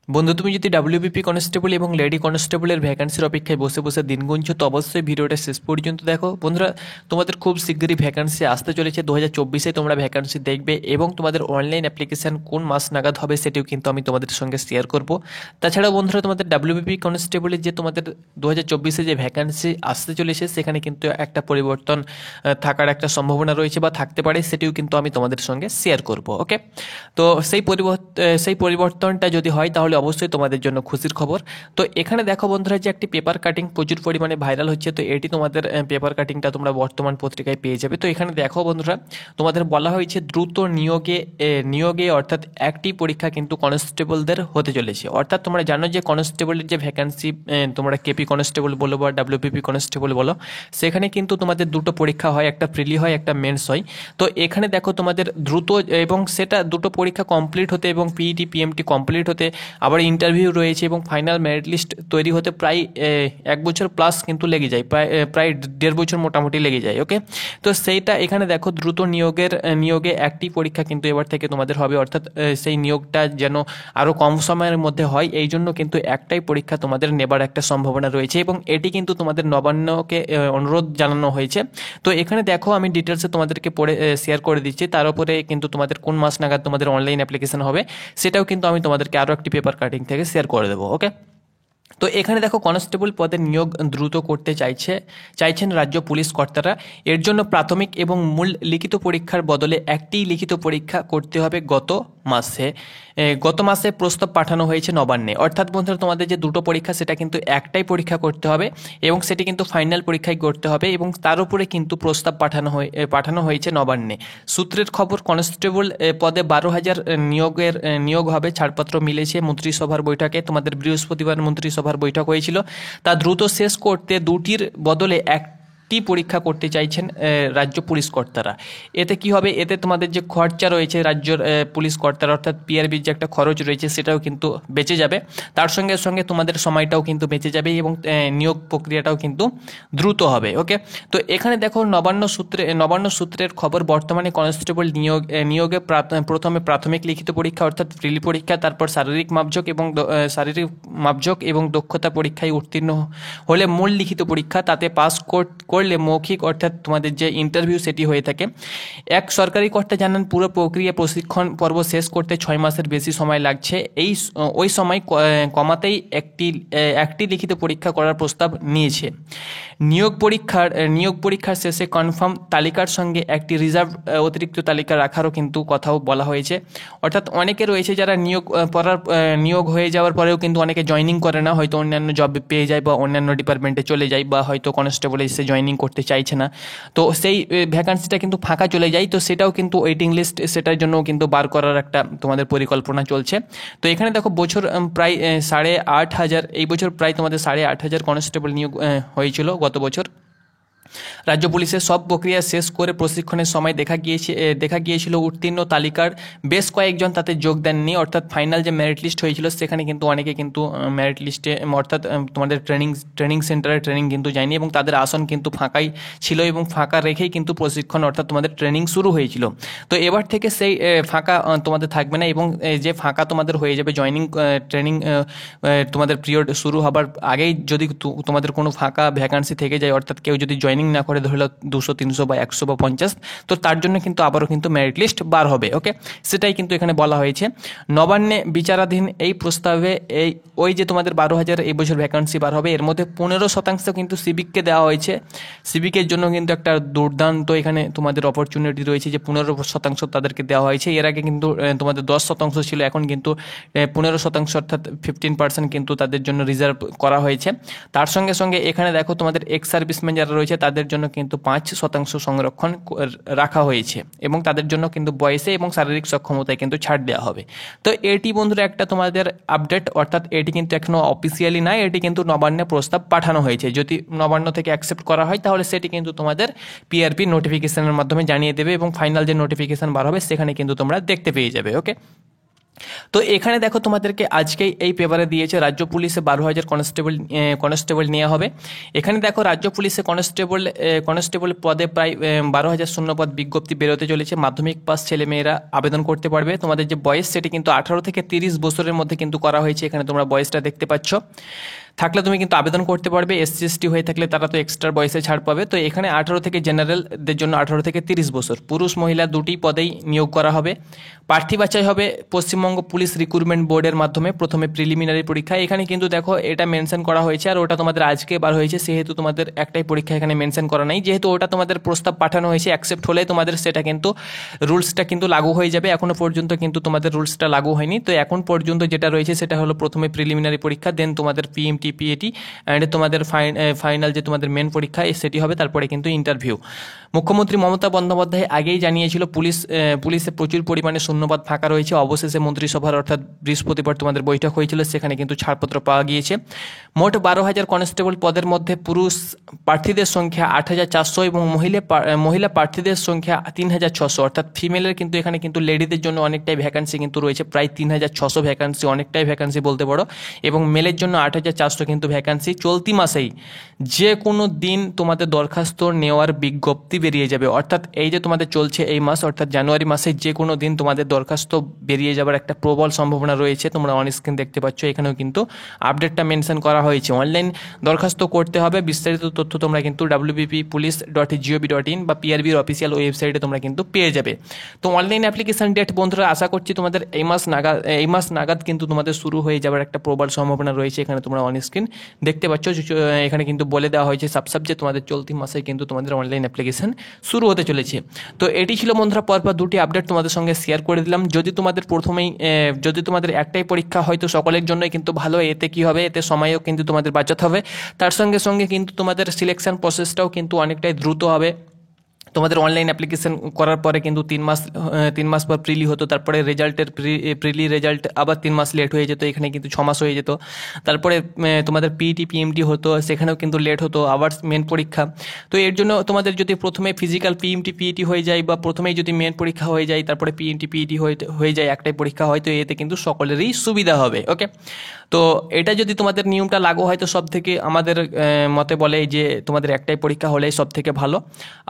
বন্ধু, তুমি যদি ডাব্লিউবিপি কনস্টেবল এবং লেডি কনস্টেবলের ভ্যাকান্সির অপেক্ষায় বসে বসে দিন গুনছো, তো অবশ্যই ভিডিওটা শেষ পর্যন্ত দেখো। বন্ধুরা, তোমাদের খুব শীঘ্রই ভ্যাকান্সি আসতে চলেছে। 2024-এ তোমরা ভ্যাকান্সি দেখবে এবং তোমাদের অনলাইন অ্যাপ্লিকেশান কোন মাস নাগাদ হবে সেটিও কিন্তু আমি তোমাদের সঙ্গে শেয়ার করব। তাছাড়াও বন্ধুরা, তোমাদের ডাব্লিউবিপি কনস্টেবলের যে তোমাদের 2024-এ যে ভ্যাকান্সি আসতে চলেছে, সেখানে কিন্তু একটা পরিবর্তন থাকার একটা সম্ভাবনা রয়েছে বা থাকতে পারে, সেটিও কিন্তু আমি তোমাদের সঙ্গে শেয়ার করব। ওকে, তো সেই পরিবর্তনটা যদি হয় তাহলে অবশ্যই তোমাদের জন্য খুশির খবর। তো এখানে দেখো বন্ধুরা, যে একটি পেপার কাটিং প্রচুর পরিমাণে ভাইরাল হচ্ছে, তো এটি তোমাদের পেপার কাটিংটা তোমরা বর্তমান পত্রিকায় পেয়ে যাবে। তো এখানে দেখো বন্ধুরা, তোমাদের বলা হয়েছে দ্রুত নিয়োগে অর্থাৎ একটি পরীক্ষা কিন্তু কনস্টেবলদের হতে চলেছে। অর্থাৎ তোমরা জানো যে কনস্টেবলের যে ভ্যাকান্সি, তোমরা কেপি কনস্টেবল বলো বা ডাব্লিউপিপি কনস্টেবল বলো, সেখানে কিন্তু তোমাদের দুটো পরীক্ষা হয়, একটা প্রিলি হয়, একটা মেন্স হয়। তো এখানে দেখো তোমাদের দ্রুত, এবং সেটা দুটো পরীক্ষা কমপ্লিট হতে এবং পিইটি পিএমটি কমপ্লিট হতে, আবার ইন্টারভিউ রয়েছে এবং ফাইনাল মেরিট লিস্ট তৈরি হতে প্রায় 1 বছর প্লাস কিন্তু লেগে যায়, প্রায় 1.5 বছর মোটামুটি লেগে যায়। ওকে, তো সেইটা এখানে দেখো দ্রুত নিয়োগে একটি পরীক্ষা কিন্তু এবার থেকে তোমাদের হবে, অর্থাৎ সেই নিয়োগটা যেন আরও কম সময়ের মধ্যে হয়, এই জন্য কিন্তু একটাই পরীক্ষা তোমাদের নেবার একটা সম্ভাবনা রয়েছে এবং এটি কিন্তু তোমাদের নবান্নকে অনুরোধ জানানো হয়েছে। তো এখানে দেখো আমি ডিটেলসে তোমাদেরকে পড়ে শেয়ার করে দিচ্ছি, তার উপরে কিন্তু তোমাদের কোন মাস নাগাদ তোমাদের অনলাইন অ্যাপ্লিকেশন হবে সেটাও কিন্তু আমি তোমাদেরকে আরও একটি পেপার কাটিং থেকে শেয়ার করে দেবো। ওকে, তো এখানে দেখো কনস্টেবল পদের নিয়োগ দ্রুত করতে চাইছেন রাজ্য পুলিশ কর্তারা। এর জন্য প্রাথমিক এবং মূল লিখিত পরীক্ষার বদলে একটি লিখিত পরীক্ষা করতে হবে। গত মাসে প্রস্তাব পাঠানো হয়েছে নবান্নে। অর্থাৎ বন্ধুরা, তোমাদের যে দুটো পরীক্ষা সেটা কিন্তু একটাই পরীক্ষা করতে হবে এবং সেটি কিন্তু ফাইনাল পরীক্ষায় করতে হবে এবং তার উপরে কিন্তু প্রস্তাব পাঠানো হয়েছে নবান্নে। সূত্রের খবর, কনস্টেবল পদে 12,000 নিয়োগ হবে। ছাড়পত্র মিলেছে মন্ত্রিসভার বৈঠকে। তোমাদের বৃহস্পতিবার মন্ত্রিসভার বৈঠক হয়েছিল। তা দ্রুত শেষ করতে দুটির বদলে একটি পরীক্ষা করতে চাইছেন রাজ্য পুলিশ কর্তারা। এতে কি হবে? এতে তোমাদের যে খরচা রয়েছে রাজ্যের পুলিশ কর্তারা, অর্থাৎ পিআরবির যে একটা খরচ রয়েছে সেটাও কিন্তু বেঁচে যাবে। তার সঙ্গে সঙ্গে তোমাদের সময়টাও কিন্তু বেঁচে যাবে এবং নিয়োগ প্রক্রিয়াটাও কিন্তু দ্রুত হবে। ওকে, তো এখানে দেখো নবান্ন সূত্রের খবর, বর্তমানে কনস্টেবল নিয়োগে প্রথমে প্রাথমিক লিখিত পরীক্ষা অর্থাৎ প্রিলি পরীক্ষা, তারপর শারীরিক মাপজোক এবং দক্ষতা পরীক্ষায় উত্তীর্ণ হলে মূল লিখিত পরীক্ষা, তাতে পাস করলে মৌখিক অর্থাৎ তোমাদের যে ইন্টারভিউ সেটি হয়ে থাকে। এক সরকারি কর্তা জানান, পুরো প্রক্রিয়া প্রশিক্ষণ পর্ব শেষ করতে 6 মাসের বেশি সময় লাগছে। ওই সময় কমাতেই একটি লিখিত পরীক্ষা করার প্রস্তাব নিয়েছে। নিয়োগ পরীক্ষার শেষে কনফার্ম তালিকার সঙ্গে একটি রিজার্ভ অতিরিক্ত তালিকা রাখারও কিন্তু কথাও বলা হয়েছে। অর্থাৎ অনেকে রয়েছে যারা নিয়োগ হয়ে যাওয়ার পরেও কিন্তু অনেকে জয়েনিং করে না, হয়তো অন্যান্য জব পেয়ে যায় বা অন্যান্য ডিপার্টমেন্টে চলে যায় বা হয়তো কনস্টেবল এসে জয়েনিং করতে চাইছে না, তো সেই ভ্যাকান্সিটা কিন্তু ফাঁকা চলে যায়। তো সেটাও কিন্তু ওয়েটিং লিস্ট, সেটার জন্য কিন্তু বার করার একটা তোমাদের পরিকল্পনা চলছে। তো এখানে দেখো বছর প্রায় 8,500, এই বছর প্রায় তোমাদের 8,500 কনস্টেবল নিয়োগ হয়েছিল গত বছর। রাজ্য পুলিশের সব প্রক্রিয়া শেষ করে প্রশিক্ষণের সময় দেখা গিয়েছিল উত্তীর্ণ তালিকার বেশ কয়েকজন তাতে যোগ দেননি। অর্থাৎ ফাইনাল যে মেরিট লিস্ট হয়েছিল সেখানে কিন্তু অনেকে কিন্তু মেরিট লিস্টে, অর্থাৎ তোমাদের ট্রেনিং সেন্টারে ট্রেনিং কিন্তু যায়নি এবং তাদের আসন কিন্তু ফাঁকাই ছিল এবং ফাঁকা রেখেই কিন্তু প্রশিক্ষণ অর্থাৎ তোমাদের ট্রেনিং শুরু হয়েছিল। তো এবার থেকে সেই ফাঁকা তোমাদের থাকবে না এবং যে ফাঁকা তোমাদের হয়ে যাবে ট্রেনিং তোমাদের পিরিয়ড শুরু হবার আগেই যদি তোমাদের কোনো ফাঁকা ভ্যাকান্সি থেকে যায়, অর্থাৎ কেউ যদি জয়েনিং না করে ধরলো 200, 300 বা 100 বা 50, তো তার জন্য কিন্তু আবারও কিন্তু মেরিট লিস্ট বার হবে। ওকে, সেটাই কিন্তু এখানে বলা হয়েছে। নবান্নে বিচারাধীন এই প্রস্তাবে ওই যে তোমাদের 12,000 এই বছর ভ্যাকান্সি বার হবে, এর মধ্যে 15% কিন্তু সিভিককে দেওয়া হয়েছে। সিভিকের জন্য কিন্তু একটা দুর্দান্ত এখানে তোমাদের অপরচুনিটি রয়েছে যে 15% তাদেরকে দেওয়া হয়েছে। এর আগে কিন্তু তোমাদের 10% ছিল, এখন কিন্তু 15% অর্থাৎ 15% কিন্তু তাদের জন্য রিজার্ভ করা হয়েছে। তার সঙ্গে সঙ্গে এখানে দেখো তোমাদের এক্স সার্ভিসম্যান যারা রয়েছে তাদের জন্য কিন্তু 5% সংরক্ষণ রাখা হয়েছে এবং তাদের জন্য কিন্তু বয়সে এবং শারীরিক সক্ষমতায় কিন্তু ছাড় দেওয়া হবে। তো এটি বন্ধুরা একটা তোমাদের আপডেট, অর্থাৎ এটি কিন্তু এখনো অফিসিয়ালি নয়, এটি কিন্তু নবান্নে প্রস্তাব পাঠানো হয়েছে। যদি নবান্ন থেকে অ্যাকসেপ্ট করা হয় তাহলে সেটি কিন্তু তোমাদের পিআরপি নোটিফিকেশনের মাধ্যমে জানিয়ে দেবে এবং ফাইনাল যে নোটিফিকেশন বার হবে সেখানে কিন্তু তোমরা দেখতে পেয়ে যাবে। ওকে, তো এখানে দেখো তোমাদেরকে আজকেই এই পেপারে দিয়েছে রাজ্য পুলিশে 12,000 কনস্টেবল নেওয়া হবে। এখানে দেখো রাজ্য পুলিশে কনস্টেবল পদে প্রায় 12,000 শূন্যপদ বিজ্ঞপ্তি বেরোতে চলেছে। মাধ্যমিক পাস ছেলেমেয়েরা আবেদন করতে পারবে। তোমাদের যে বয়স সেটি কিন্তু 18 থেকে 30 বছরের মধ্যে কিন্তু করা হয়েছে। এখানে তোমরা বয়সটা দেখতে পাচ্ছ। থাকলে তুমি কিন্তু আবেদন করতে পারবে। এসসি এসটি হয়ে থাকলে তারা তো এক্সট্রা বয়সে ছাড় পাবে। তো এখানে 18 থেকে জেনারেলদের জন্য 18 থেকে 30 বছর, পুরুষ মহিলা দুটি পদেই নিয়োগ করা হবে। প্রার্থী বাছাই হবে পশ্চিমবঙ্গ পুলিশ রিক্রুটমেন্ট বোর্ডের মাধ্যমে। প্রথমে প্রিলিমিনারি পরীক্ষা, এখানে কিন্তু দেখো এটা মেনশন করা হয়েছে, আর ওটা তোমাদের আজকে বার হয়েছে, সেহেতু তোমাদের একটাই পরীক্ষা এখানে মেনশন করা নাই। যেহেতু ওটা তোমাদের প্রস্তাব পাঠানো হয়েছে, অ্যাকসেপ্ট হলে তোমাদের সেটা কিন্তু রুলসটা কিন্তু লাগু হয়ে যাবে। এখনো পর্যন্ত কিন্তু তোমাদের রুলসটা লাগু হয়নি। তো এখন পর্যন্ত যেটা রয়েছে সেটা হলো প্রথমে প্রিলিমিনারি পরীক্ষা, দেন তোমাদের পিএমটি পিএটি অ্যান্ড তোমাদের ফাইনাল যে তোমাদের মেন পরীক্ষা সেটি হবে, তারপরে কিন্তু ইন্টারভিউ। মুখ্যমন্ত্রী মমতা বন্দ্যোপাধ্যায় আগেই জানিয়েছিল পুলিশে প্রচুর পরিমাণে শূন্যপদ ফাঁকা রয়েছে। অবশেষে মন্ত্রিসভার অর্থাৎ বৃহস্পতিবার তোমাদের বৈঠক হয়েছিল, সেখানে কিন্তু ছাড়পত্র পাওয়া গিয়েছে। মোট 12,000 কনস্টেবল পদের মধ্যে পুরুষ প্রার্থীদের সংখ্যা 8,400 এবং মহিলা প্রার্থীদের সংখ্যা 3,600, অর্থাৎ ফিমেলের কিন্তু এখানে কিন্তু লেডিদের জন্য অনেকটাই ভ্যাকান্সি কিন্তু রয়েছে, প্রায় 3,600 ভ্যাকান্সি, অনেকটাই ভ্যাকান্সি বলতে পারো। এবং মেলের জন্য 8,400 কিন্তু ভ্যাকান্সি। চলতি মাসেই যে কোনো দিন তোমাদের দরখাস্ত নেওয়ার বিজ্ঞপ্তি বেরিয়ে যাবে, অর্থাৎ এই যে তোমাদের চলছে এই মাস, অর্থাৎ জানুয়ারি মাসে যে কোনো দিন তোমাদের দরখাস্ত বেরিয়ে যাবার একটা প্রবল সম্ভাবনা রয়েছে। তোমরা অন স্ক্রিন দেখতে পাচ্ছ, এখানেও কিন্তু আপডেটটা মেনশন করা হয়েছে। অনলাইন দরখাস্ত করতে হবে। বিস্তারিত তথ্য তোমরা কিন্তু wbppolice.gov.in বা পিআরবির অফিসিয়াল ওয়েবসাইটে তোমরা কিন্তু পেয়ে যাবে। তো অনলাইন অ্যাপ্লিকেশন ডেট বন্ধুরা আশা করছি তোমাদের এই মাস নাগাদ কিন্তু তোমাদের শুরু হয়ে যাবার একটা প্রবল সম্ভাবনা রয়েছে। এখানে তোমরা অন স্ক্রিন দেখতে পাচ্ছ, এখানে কিন্তু বলে দেওয়া হয়েছে যে তোমাদের চলতি মাসে কিন্তু তোমাদের অনলাইন অ্যাপ্লিকেশন শুরু হতে চলেছে। তো এটি ছিল বন্ধুরা পরপর দুটি আপডেট তোমাদের সঙ্গে শেয়ার করে দিলাম। যদি তোমাদের একটাই পরীক্ষা, হয়তো সকলের জন্যই কিন্তু ভালো। এতে কি হবে, এতে সময়ও কিন্তু তোমাদের বাঁচাতে হবে। তার সঙ্গে সঙ্গে কিন্তু তোমাদের সিলেকশন প্রসেসটাও কিন্তু অনেকটাই দ্রুত হবে। তোমাদের অনলাইন অ্যাপ্লিকেশন করার পরে কিন্তু 3 মাস পর প্রিলি হতো, তারপরে প্রিলি রেজাল্ট আবার 3 মাস লেট হয়ে যেত, এখানে কিন্তু 6 মাস হয়ে যেত। তারপরে তোমাদের পিইটি পিএমটি হতো, সেখানেও কিন্তু লেট হতো, আবার মেন পরীক্ষা। তো এর জন্য তোমাদের যদি প্রথমে ফিজিক্যাল পিএমটি পিইটি হয়ে যায়, বা প্রথমেই যদি মেন পরীক্ষা হয়ে যায়, তারপরে পিএমটি পিইটি হয়ে যায়, একটাই পরীক্ষা হয়, তো এতে কিন্তু সকলেরই সুবিধা হবে। ওকে, তো এটা যদি তোমাদের নিয়মটা লাগু হয়, তো সব থেকে আমাদের মতে বলে যে তোমাদের একটাই পরীক্ষা হলেই সব থেকে ভালো।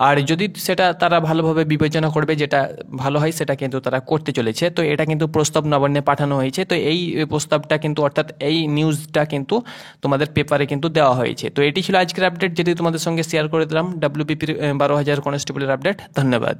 আর যদি সেটা তারা ভালোভাবে বিবেচনা করবে, যেটা ভালো হয় সেটা কিন্তু তারা করতে চলেছে। তো এটা কিন্তু প্রস্তাব নবান্নে পাঠানো হয়েছে। তো এই প্রস্তাবটা কিন্তু, অর্থাৎ এই নিউজটা কিন্তু তোমাদের পেপারে কিন্তু দেওয়া হয়েছে। তো এটি ছিল আজকের আপডেট, যেটি তোমাদের সঙ্গে শেয়ার করে দিলাম, WBPর 12,000 কনস্টেবলের আপডেট। ধন্যবাদ।